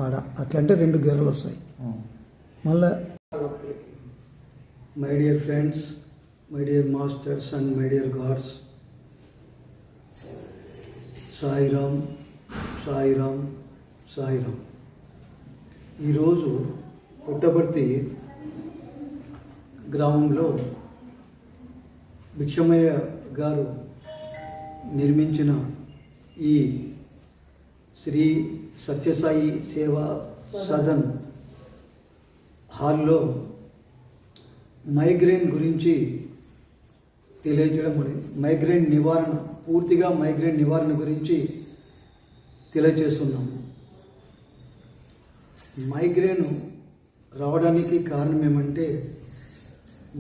ఆడ అట్లంటే 2 గెర్రలు వస్తాయి. మళ్ళా my dear friends, my dear masters and my dear God's, Sairam Sairam Sairam. ఈరోజు పుట్టపర్తి గ్రామంలో భిక్షమయ్య గారు నిర్మించిన ఈ శ్రీ సత్యసాయి సేవా సదన్ హాల్లో మైగ్రేన్ గురించి తెలియజేయడం, మైగ్రేన్ నివారణ, పూర్తిగా మైగ్రేన్ నివారణ గురించి తెలియజేస్తున్నాము. మైగ్రేన్ రావడానికి కారణం ఏమంటే,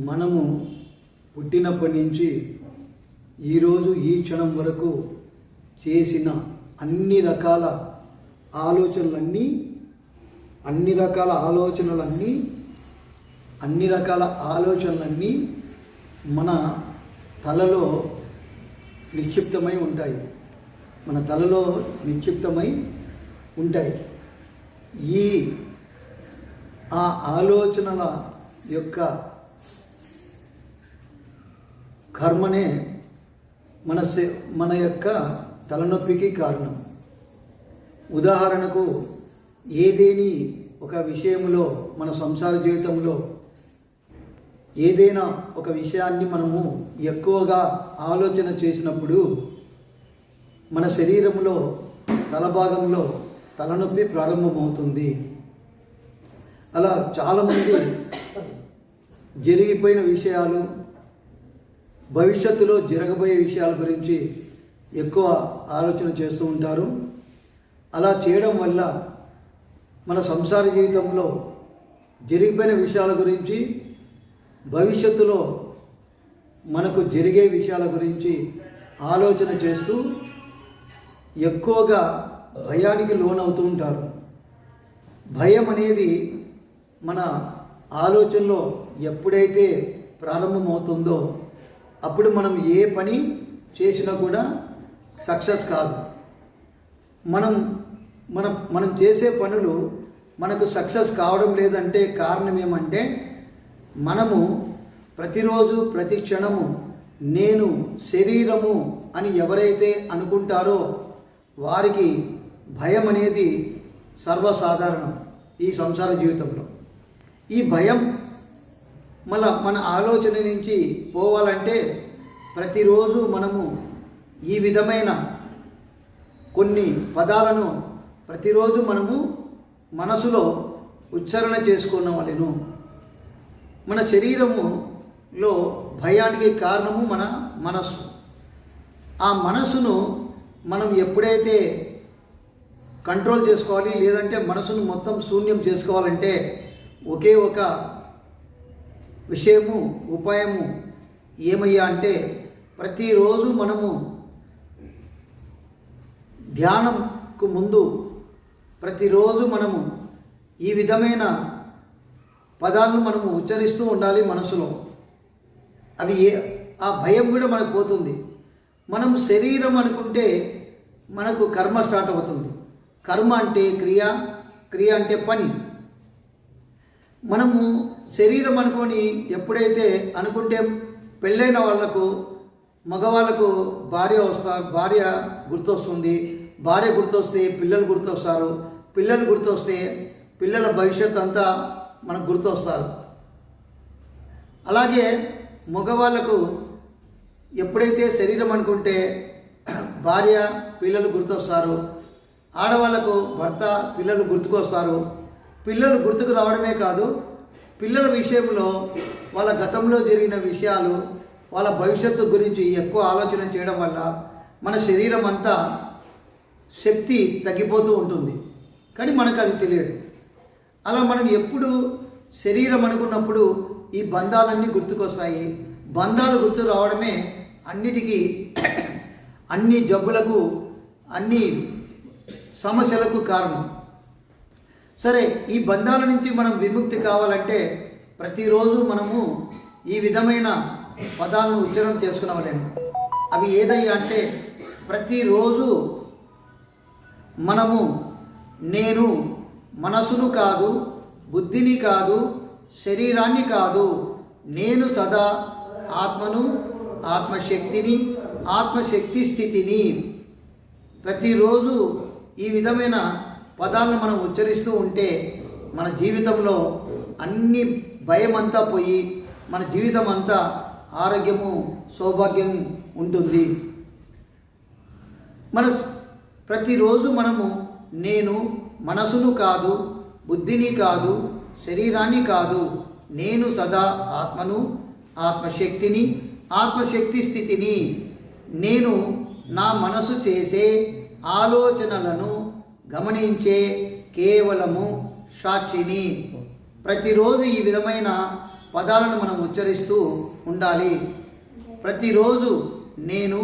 మనము పుట్టినప్పటి నుంచి ఈరోజు ఈ క్షణం వరకు చేసిన అన్ని రకాల ఆలోచనలన్నీ మన తలలో నిక్షిప్తమై ఉంటాయి. ఆ ఆలోచనల యొక్క కర్మనే మన యొక్క తలనొప్పికి కారణం. ఉదాహరణకు, ఏదేని ఒక విషయంలో, మన సంసార జీవితంలో ఏదైనా ఒక విషయాన్ని మనము ఎక్కువగా ఆలోచన చేసినప్పుడు మన శరీరంలో తలభాగంలో తలనొప్పి ప్రారంభమవుతుంది. అలా చాలామంది జరిగిపోయిన విషయాలు, భవిష్యత్తులో జరగబోయే విషయాల గురించి ఎక్కువ ఆలోచన చేస్తూ ఉంటారు. అలా చేయడం వల్ల మన సంసార జీవితంలో జరిగిపోయిన విషయాల గురించి, భవిష్యత్తులో మనకు జరిగే విషయాల గురించి ఆలోచన చేస్తూ ఎక్కువగా భయానికి లోనవుతూ ఉంటారు. భయం అనేది మన ఆలోచనలో ఎప్పుడైతే ప్రారంభమవుతుందో అప్పుడు మనం ఏ పని చేసినా కూడా సక్సెస్ కాదు. మనం చేసే పనులు మనకు సక్సెస్ కావడం లేదంటే కారణం ఏమంటే, మనము ప్రతిరోజు ప్రతి క్షణము నేను శరీరము అని ఎవరైతే అనుకుంటారో వారికి భయం అనేది సర్వసాధారణం ఈ సంసార జీవితంలో. ఈ భయం మన ఆలోచన నుంచి పోవాలంటే ప్రతిరోజు మనము ఈ విధమైన కొన్ని పదాలను ప్రతిరోజు మనము మనసులో ఉచ్చారణ చేసుకున్న వాళ్ళను. మన శరీరములో భయానికి కారణము మన మనస్సు. ఆ మనసును మనం ఎప్పుడైతే కంట్రోల్ చేసుకోవాలి, లేదంటే మనసును మొత్తం శూన్యం చేసుకోవాలంటే ఒకే ఒక విషయము, ఉపాయము ఏమయ్యా అంటే, ప్రతిరోజు మనము ధ్యానంకు ముందు ప్రతిరోజు మనము ఈ విధమైన పదాలను మనము ఉచ్చరిస్తూ ఉండాలి మనసులో. ఆ భయం కూడా మనకు పోతుంది. మనం శరీరం అనుకుంటే మనకు కర్మ స్టార్ట్ అవుతుంది. కర్మ అంటే క్రియ అంటే పని. మనము శరీరం అనుకొని ఎప్పుడైతే అనుకుంటే, పెళ్ళైన వాళ్ళకు, మగవాళ్ళకు భార్య గుర్తొస్తుంది. భార్య గుర్తొస్తే పిల్లలు గుర్తొస్తారు. పిల్లలు గుర్తొస్తే పిల్లల భవిష్యత్తు అంతా మనకు గుర్తొస్తారు. అలాగే మగవాళ్ళకు ఎప్పుడైతే శరీరం అనుకుంటే భార్య పిల్లలు గుర్తొస్తారు. ఆడవాళ్ళకు భర్త పిల్లలు గుర్తుకొస్తారు. పిల్లలు గుర్తుకు రావడమే కాదు, పిల్లల విషయంలో వాళ్ళ గతంలో జరిగిన విషయాలు, వాళ్ళ భవిష్యత్తు గురించి ఎక్కువ ఆలోచన చేయడం వల్ల మన శరీరం అంతా శక్తి తగ్గిపోతూ ఉంటుంది. కానీ మనకు అది తెలియదు. అలా మనం ఎప్పుడు శరీరం అనుకున్నప్పుడు ఈ బంధాలన్నీ గుర్తుకొస్తాయి. బంధాలు గుర్తు రావడమే అన్నిటికీ, అన్ని జబ్బులకు, అన్ని సమస్యలకు కారణం. సరే, ఈ బంధాల నుంచి మనం విముక్తి కావాలంటే ప్రతిరోజు మనము ఈ విధమైన పదాలను ఉచ్చారణ చేసుకునవలేము. అవి ఏదయ్యా అంటే, ప్రతిరోజు మనము నేను మనసును కాదు, బుద్ధిని కాదు, శరీరాన్ని కాదు, నేను సదా ఆత్మను, ఆత్మశక్తిని, ఆత్మశక్తి స్థితిని. ప్రతిరోజు ఈ విధమైన పదాలను మనం ఉచ్చరిస్తూ ఉంటే మన జీవితంలో అన్ని భయం అంతా పోయి మన జీవితం అంతా ఆరోగ్యము, సౌభాగ్యం ఉంటుంది. ప్రతిరోజు మనము నేను మనసును కాదు, బుద్ధిని కాదు, శరీరాన్ని కాదు, నేను సదా ఆత్మను, ఆత్మశక్తిని, ఆత్మశక్తి స్థితిని. నేను నా మనసు చేసే ఆలోచనలను గమనించే కేవలము సాక్షిని. ప్రతిరోజు ఈ విధమైన పదాలను మనం ఉచ్చరిస్తూ ఉండాలి. ప్రతిరోజు నేను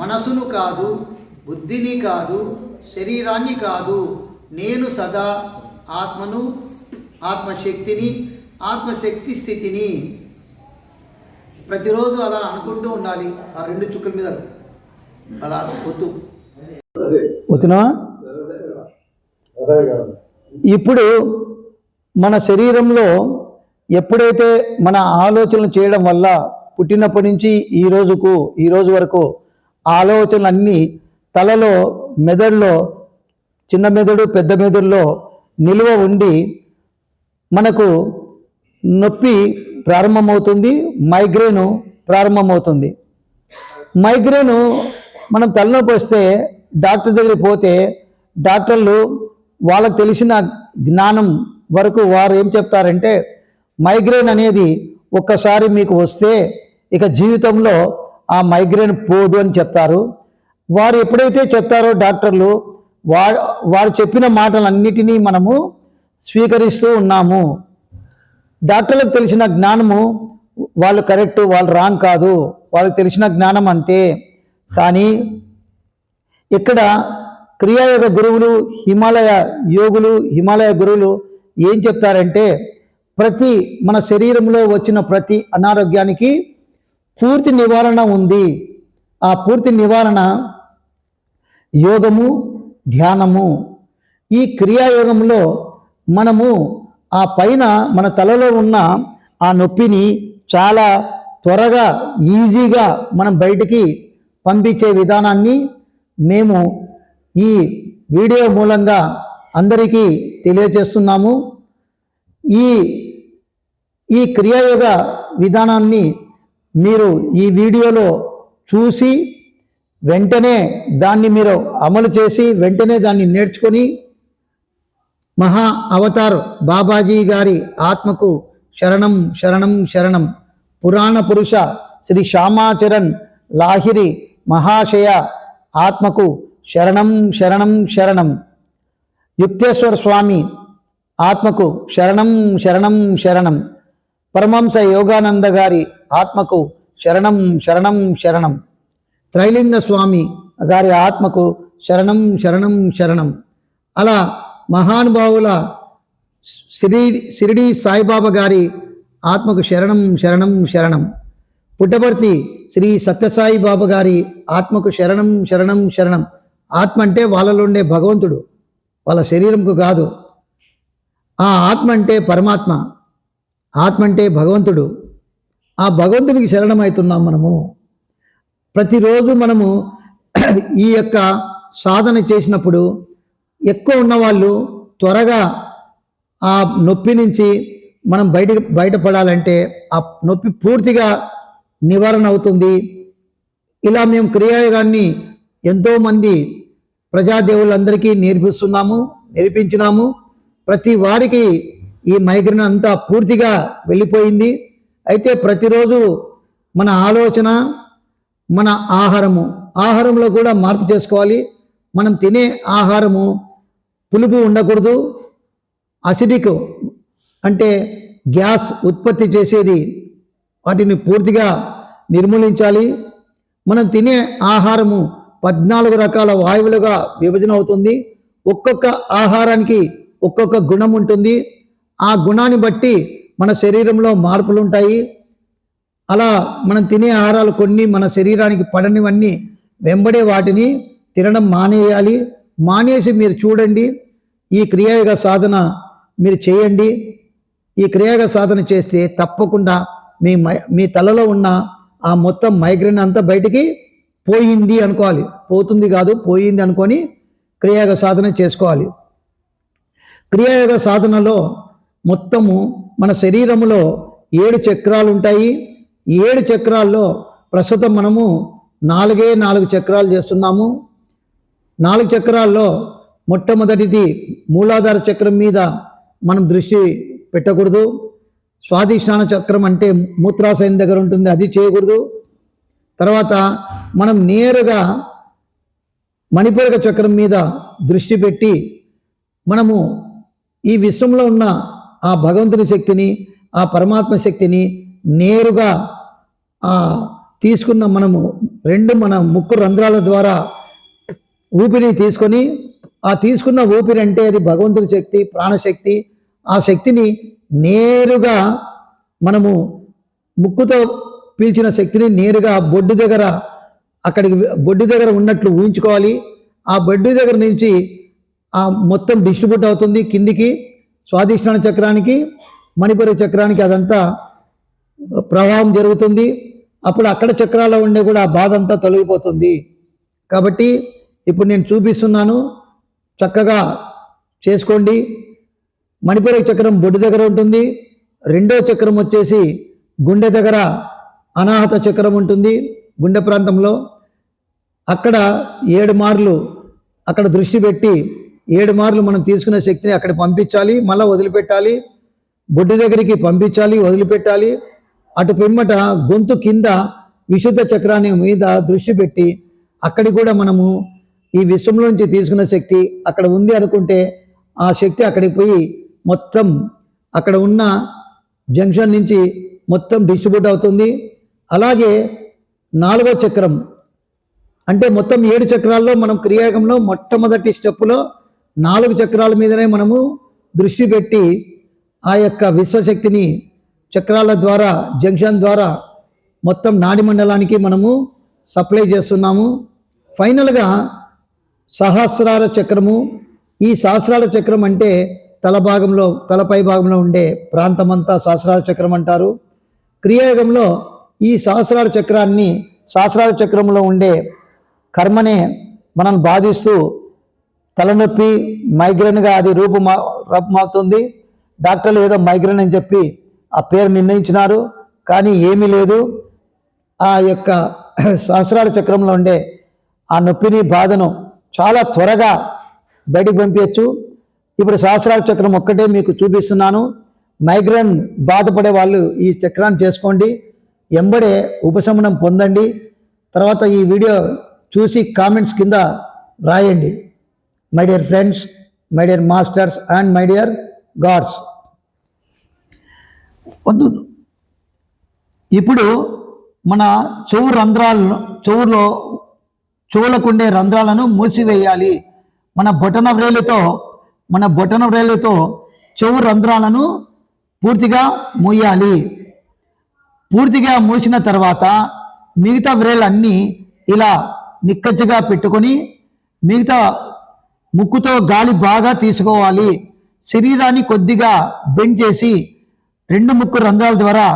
మనసును కాదు, బుద్ధిని కాదు, శరీరాన్ని కాదు, నేను సదా ఆత్మను, ఆత్మశక్తిని, ఆత్మశక్తి స్థితిని. ప్రతిరోజు అలా అనుకుంటూ ఉండాలి. ఆ రెండు చుక్కల మీద అలా ఒత్తునా? ఇప్పుడు మన శరీరంలో ఎప్పుడైతే మన ఆలోచనలు చేయడం వల్ల పుట్టినప్పటి నుంచి ఈ రోజు వరకు ఆలోచనలన్నీ తలలో, మెదడులో, చిన్న మెదడు, పెద్ద మెదడులో నిల్వ ఉండి మనకు నొప్పి ప్రారంభమవుతుంది, మైగ్రేను ప్రారంభమవుతుంది. మైగ్రేను మనం తలనొప్పి వస్తే డాక్టర్ దగ్గరికి పోతే డాక్టర్లు వాళ్ళకు తెలిసిన జ్ఞానం వరకు వారు ఏం చెప్తారంటే మైగ్రేన్ అనేది ఒక్కసారి మీకు వస్తే ఇక జీవితంలో ఆ మైగ్రేన్ పోదు అని చెప్తారు. వారు ఎప్పుడైతే చెప్తారో డాక్టర్లు వారు చెప్పిన మాటలన్నిటినీ మనము స్వీకరిస్తూ ఉన్నాము. డాక్టర్లకు తెలిసిన జ్ఞానము వాళ్ళు కరెక్ట్, వాళ్ళు రాంగ్ కాదు, వాళ్ళకి తెలిసిన జ్ఞానం అంతే. కానీ ఇక్కడ క్రియాయోగ గురువులు, హిమాలయ గురువులు ఏం చెప్తారంటే మన శరీరంలో వచ్చిన ప్రతి అనారోగ్యానికి పూర్తి నివారణ ఉంది. ఆ పూర్తి నివారణ యోగము, ధ్యానము. ఈ క్రియాయోగంలో మనము ఆ పైన మన తలలో ఉన్న ఆ నొప్పిని చాలా త్వరగా, ఈజీగా మనం బయటికి పంపించే విధానాన్ని మేము ఈ వీడియో మూలంగా అందరికీ తెలియజేస్తున్నాము. ఈ క్రియాయోగ విధానాన్ని మీరు ఈ వీడియోలో చూసి వెంటనే దాన్ని మీరు అమలు చేసి వెంటనే దాన్ని నేర్చుకొని మహా అవతార్ బాబాజీ గారి ఆత్మకు శరణం శరణం శరణం. పురాణ పురుష శ్రీ శ్యామాచరణ్ లాహిరి మహాశయ ఆత్మకు శరణం శరణం శరణం. యుక్తేశ్వర స్వామి ఆత్మకు శరణం శరణం శరణం. పరమహంస యోగానంద గారి ఆత్మకు శరణం శరణం శరణం. త్రైలింగ స్వామి గారి ఆత్మకు శరణం శరణం శరణం. అలా మహానుభావుల షిరిడి సాయిబాబా గారి ఆత్మకు శరణం శరణం శరణం. పుట్టపర్తి శ్రీ సత్యసాయి బాబా గారి ఆత్మకు శరణం శరణం శరణం. ఆత్మ అంటే వాళ్ళలో ఉండే భగవంతుడు, వాళ్ళ శరీరంకు కాదు. ఆ ఆత్మ అంటే పరమాత్మ, ఆత్మ అంటే భగవంతుడు. ఆ భగవంతునికి శరణమవుతున్నాం మనము. ప్రతిరోజు మనము ఈ యొక్క సాధన చేసినప్పుడు ఎక్కువ ఉన్నవాళ్ళు త్వరగా ఆ నొప్పి నుంచి మనం బయటపడాలంటే ఆ నొప్పి పూర్తిగా నివారణ అవుతుంది. ఇలా మేము క్రియాయోగాన్ని ఎంతోమంది ప్రజాదేవులందరికీ నేర్పించినాము. ప్రతి వారికి ఈ మైగ్రేన్ అంతా పూర్తిగా వెళ్ళిపోయింది. అయితే ప్రతిరోజు మన ఆలోచన, మన ఆహారంలో కూడా మార్పు చేసుకోవాలి. మనం తినే ఆహారము పులుపు ఉండకూడదు. అసిడిక్ అంటే గ్యాస్ ఉత్పత్తి చేసేది, వాటిని పూర్తిగా నిర్మూలించాలి. మనం తినే ఆహారము 14 రకాల వాయువులుగా విభజన అవుతుంది. ఒక్కొక్క ఆహారానికి ఒక్కొక్క గుణం ఉంటుంది. ఆ గుణాన్ని బట్టి మన శరీరంలో మార్పులు ఉంటాయి. అలా మనం తినే ఆహారాలు కొన్ని మన శరీరానికి పడనివన్నీ వెంబడే వాటిని తినడం మానేయాలి. మానేసి మీరు చూడండి, ఈ క్రియాయోగ సాధన మీరు చేయండి. ఈ క్రియాయోగ సాధన చేస్తే తప్పకుండా మీ తలలో ఉన్న ఆ మొత్తం మైగ్రేన్ అంతా బయటికి పోయింది అనుకోవాలి. పోతుంది కాదు, పోయింది అనుకొని క్రియాయోగ సాధన చేసుకోవాలి. క్రియాయోగ సాధనలో మొత్తము మన శరీరంలో 7 చక్రాలు ఉంటాయి. 7 చక్రాల్లో ప్రస్తుతం మనము 4 చక్రాలు చేస్తున్నాము. 4 చక్రాల్లో మొట్టమొదటిది మూలాధార చక్రం మీద మనం దృష్టి పెట్టకూడదు. స్వాదిష్టాన చక్రం అంటే మూత్రాశయం దగ్గర ఉంటుంది, అది చేయకూడదు. తర్వాత మనం నేరుగా మణిపూరక చక్రం మీద దృష్టి పెట్టి మనము ఈ విశ్వంలో ఉన్న ఆ భగవంతుని శక్తిని, ఆ పరమాత్మ శక్తిని నేరుగా తీసుకున్న మనము మన ముక్కు రంధ్రాల ద్వారా ఊపిరి తీసుకొని, ఆ తీసుకున్న ఊపిరి అంటే అది భగవంతుని శక్తి, ప్రాణశక్తి. ఆ శక్తిని నేరుగా మనము ముక్కుతో పీల్చిన శక్తిని నేరుగా బొడ్డు దగ్గర ఉన్నట్లు ఊహించుకోవాలి. ఆ బొడ్డు దగ్గర నుంచి ఆ మొత్తం డిస్ట్రిబ్యూట్ అవుతుంది కిందికి, స్వాదిష్టాన చక్రానికి, మణిపూర చక్రానికి అదంతా ప్రవాహం జరుగుతుంది. అప్పుడు అక్కడ చక్రాల్లో ఉండే కూడా ఆ బాధ అంతా తొలగిపోతుంది. కాబట్టి ఇప్పుడు నేను చూపిస్తున్నాను, చక్కగా చేసుకోండి. మణిపూర చక్రం బొడ్డు దగ్గర ఉంటుంది. రెండో చక్రం వచ్చేసి గుండె దగ్గర అనాహత చక్రం ఉంటుంది, గుండె ప్రాంతంలో. అక్కడ 7 మార్లు అక్కడ దృష్టి పెట్టి 7 మార్లు మనం తీసుకునే శక్తిని అక్కడ పంపించాలి, మళ్ళీ వదిలిపెట్టాలి. బొడ్డు దగ్గరికి పంపించాలి, వదిలిపెట్టాలి. అటు పిమ్మట గొంతు కింద విశుద్ధ చక్రాన్ని మీద దృష్టి పెట్టి అక్కడి కూడా మనము ఈ విశ్వంలో నుంచి తీసుకున్న శక్తి అక్కడ ఉంది అనుకుంటే ఆ శక్తి అక్కడికి పోయి మొత్తం అక్కడ ఉన్న జంక్షన్ నుంచి మొత్తం డిస్ట్రిబ్యూట్ అవుతుంది. అలాగే 4వ చక్రం అంటే మొత్తం 7 చక్రాల్లో మనం క్రియాయోగంలో మొట్టమొదటి స్టెప్పులో 4 చక్రాల మీదనే మనము దృష్టి పెట్టి ఆ యొక్క విశ్వశక్తిని చక్రాల ద్వారా, జంక్షన్ ద్వారా మొత్తం నాడి మండలానికి మనము సప్లై చేస్తున్నాము. ఫైనల్గా సహస్రార చక్రము. ఈ సహస్రార చక్రం అంటే తలపై భాగంలో ఉండే ప్రాంతమంతా సహస్రార చక్రం అంటారు. క్రియాయోగంలో ఈ సహస్రార చక్రంలో ఉండే కర్మనే మనం బాధిస్తూ తలనొప్పి, మైగ్రేన్గా అది రూపమవుతుంది. డాక్టర్లు ఏదో మైగ్రేన్ అని చెప్పి ఆ పేరు నిర్ణయించినారు, కానీ ఏమీ లేదు. ఆ యొక్క సహస్రార చక్రంలో ఉండే ఆ నొప్పిని, బాధను చాలా త్వరగా బయటికి పంపించచ్చు. ఇప్పుడు సహస్రార చక్రం ఒక్కటే మీకు చూపిస్తున్నాను. మైగ్రేన్ బాధపడే వాళ్ళు ఈ చక్రాన్ని చేసుకోండి, ఎంబడే ఉపశమనం పొందండి. తర్వాత ఈ వీడియో చూసి కామెంట్స్ కింద రాయండి. My dear friends, my dear masters and my dear God's. ఇప్పుడు మన చెవులకుండే రంధ్రాలను మూసివేయాలి. మన బొటన వ్రేలుతో చెవు రంధ్రాలను పూర్తిగా మూయాలి. పూర్తిగా మూసిన తర్వాత మిగతా వ్రేలన్నీ ఇలా నిక్కచ్చిగా పెట్టుకొని మిగతా ముక్కుతో గాలి బాగా తీసుకోవాలి. శరీరాన్ని కొద్దిగా బెండ్ చేసి 2 ముక్కు రంధ్రాల ద్వారా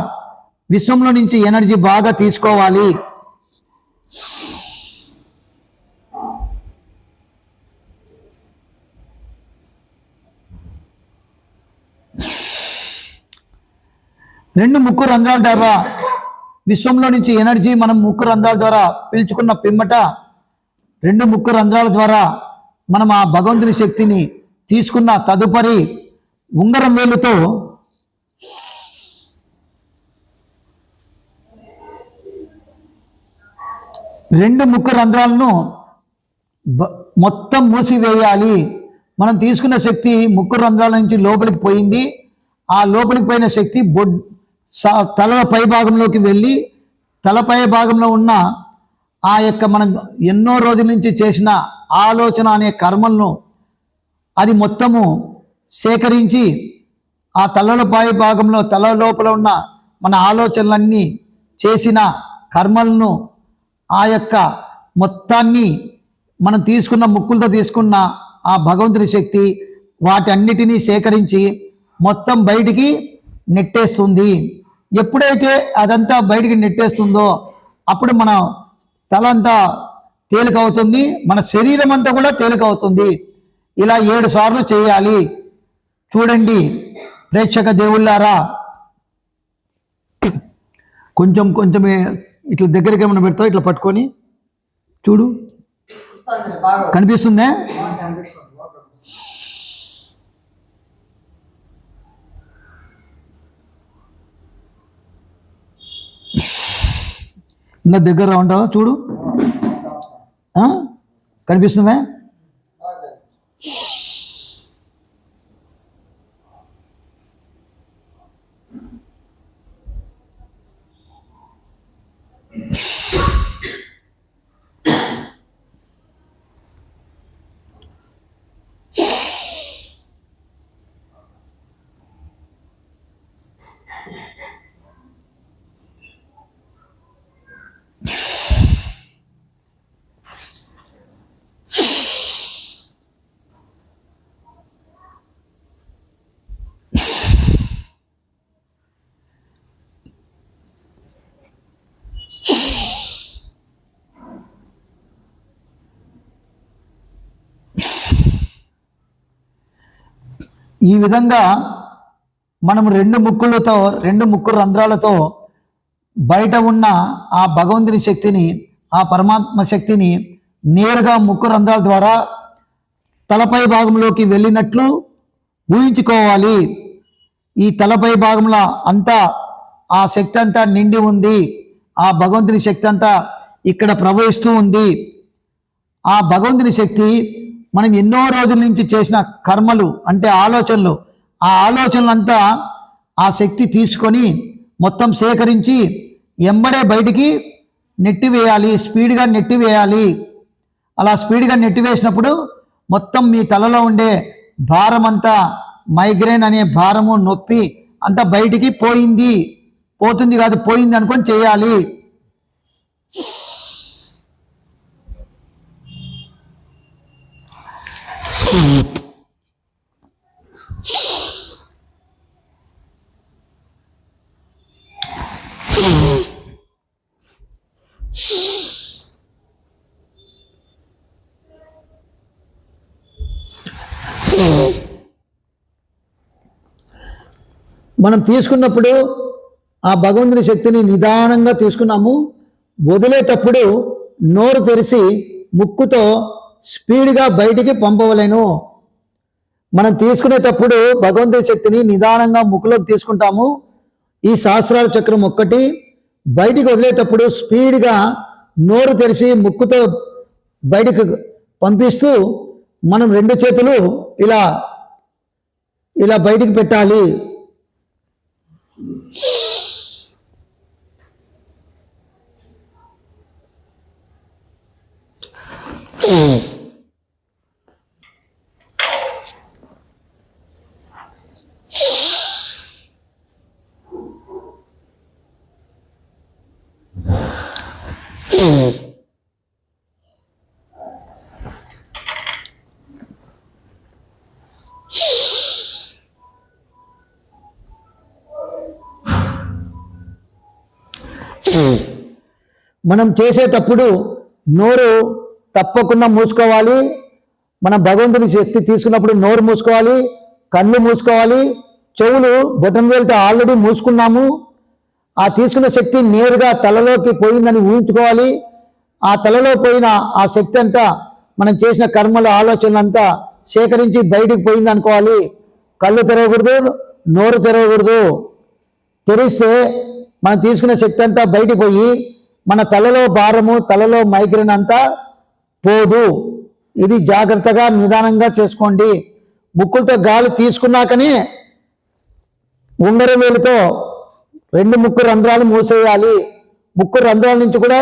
విశ్వంలో నుంచి ఎనర్జీ బాగా తీసుకోవాలి. రెండు ముక్కు రంధ్రాల ద్వారా విశ్వంలో నుంచి ఎనర్జీ మనం ముక్కు రంధ్రాల ద్వారా పీల్చుకున్న పిమ్మట 2 ముక్కు రంధ్రాల ద్వారా మనం ఆ భగవంతుని శక్తిని తీసుకున్న తదుపరి ఉంగరం వేలుతో రెండు ముక్కు రంధ్రాలను మొత్తం మూసివేయాలి. మనం తీసుకున్న శక్తి ముక్కు రంధ్రాల నుంచి లోపలికి పోయింది. ఆ లోపలికి పోయిన శక్తి తల పై భాగంలోకి వెళ్ళి తలపై భాగంలో ఉన్న ఆ యొక్క మనం ఎన్నో రోజుల నుంచి చేసిన ఆలోచన అనే కర్మలను అది మొత్తము సేకరించి ఆ తలపై భాగంలో తల లోపల ఉన్న మన ఆలోచనలన్నీ చేసిన కర్మలను ఆ యొక్క మొత్తాన్ని మనం తీసుకున్న ముక్కులతో తీసుకున్న ఆ భగవంతుని శక్తి వాటన్నిటినీ సేకరించి మొత్తం బయటికి నెట్టేస్తుంది. ఎప్పుడైతే అదంతా బయటికి నెట్టేస్తుందో అప్పుడు మన తల అంతా తేలికవుతుంది, మన శరీరం అంతా కూడా తేలికవుతుంది. ఇలా 7 సార్లు చేయాలి. చూడండి ప్రేక్షక దేవుళ్ళారా, కొంచెం కొంచెమే ఇట్లా దగ్గరికి ఏమైనా పెడతావు, ఇట్లా పట్టుకొని చూడు, కనిపిస్తుందే? ఇంకా దగ్గర ఉంటావా చూడు, కనిపిస్తుందా? ఈ విధంగా మనం 2 ముక్కు రంధ్రాలతో బయట ఉన్న ఆ భగవంతుని శక్తిని, ఆ పరమాత్మ శక్తిని నేరుగా ముక్కు రంధ్రాల ద్వారా తలపై భాగంలోకి వెళ్ళినట్లు ఊహించుకోవాలి. ఈ తలపై భాగంలో అంతా ఆ శక్తి అంతా నిండి ఉంది, ఆ భగవంతుని శక్తి అంతా ఇక్కడ ప్రవహిస్తూ ఉంది. ఆ భగవంతుని శక్తి మనం ఎన్నో రోజుల నుంచి చేసిన కర్మలు అంటే ఆలోచనలు, ఆ ఆలోచనలంతా ఆ శక్తి తీసుకొని మొత్తం సేకరించి ఎంబడే బయటికి నెట్టివేయాలి, స్పీడ్గా నెట్టివేయాలి. అలా స్పీడ్గా నెట్టివేసినప్పుడు మొత్తం మీ తలలో ఉండే భారం అంతా, మైగ్రేన్ అనే భారము, నొప్పి అంతా బయటికి పోతుంది కాదు, పోయింది అనుకొని చేయాలి. మనం తీసుకున్నప్పుడు ఆ భగవంతుని శక్తిని నిదానంగా తీసుకున్నాము. వదిలేటప్పుడు నోరు తెరిచి ముక్కుతో స్పీడ్గా బయటికి పంపవలేను. మనం తీసుకునేటప్పుడు భగవంతుని శక్తిని నిదానంగా ముక్కులోకి తీసుకుంటాము. ఈ సహస్రార చక్రం ఒక్కటి బయటికి వదిలేటప్పుడు స్పీడ్గా నోరు తెరిచి ముక్కుతో బయటికి పంపిస్తూ మనం 2 చేతులు ఇలా ఇలా బయటికి పెట్టాలి. మనం చేసేటప్పుడు నోరు తప్పకుండా మూసుకోవాలి. మన భగవంతుని శక్తి తీసుకున్నప్పుడు నోరు మూసుకోవాలి, కళ్ళు మూసుకోవాలి, చెవులు బొటన్ వేలుతో ఆల్రెడీ మూసుకున్నాము. ఆ తీసుకున్న శక్తి నేరుగా తలలోకి పోయిందని ఊహించుకోవాలి. ఆ తలలో పోయిన ఆ శక్తి అంతా మనం చేసిన కర్మల ఆలోచనలంతా సేకరించి బయటికి పోయింది అనుకోవాలి. కళ్ళు తెరవకూడదు, నోరు తెరవకూడదు. తెరిస్తే మనం తీసుకున్న శక్తి అంతా బయటికి పోయి మన తలలో భారము, తలలో మైగ్రేన్ అంతా పోదు. ఇది జాగ్రత్తగా నిదానంగా చేసుకోండి. ముక్కులతో గాలి తీసుకున్నాకనే ఉంగరం వేలుతో 2 ముక్కు రంధ్రాలు మూసేయాలి. ముక్కు రంధ్రాల నుంచి కూడా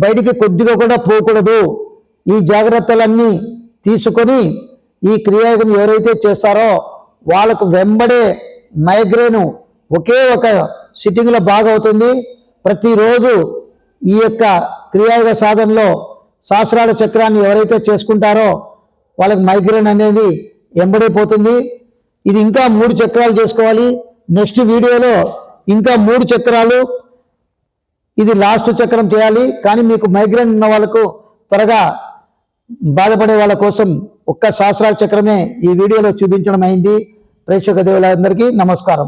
బయటికి కొద్దిగా కూడా పోకూడదు. ఈ జాగ్రత్తలన్నీ తీసుకొని ఈ క్రియాయోగం ఎవరైతే చేస్తారో వాళ్ళకు వెంబడే మైగ్రేను ఒకే ఒక సిట్టింగ్లో బాగా అవుతుంది. ప్రతిరోజు ఈ యొక్క క్రియాయోగ సాధనలో సహస్రార చక్రాన్ని ఎవరైతే చేసుకుంటారో వాళ్ళకి మైగ్రేన్ అనేది ఎంబడే పోతుంది. ఇది ఇంకా 3 చక్రాలు చేసుకోవాలి. నెక్స్ట్ వీడియోలో ఇంకా 3 చక్రాలు, ఇది లాస్ట్ చక్రం చేయాలి. కానీ మీకు మైగ్రేన్ ఉన్న వాళ్ళకు, త్వరగా బాధపడే వాళ్ళ కోసం ఒక్క సహస్రార చక్రమే ఈ వీడియోలో చూపించడం అయింది. ప్రేక్షక దేవులందరికీ నమస్కారం.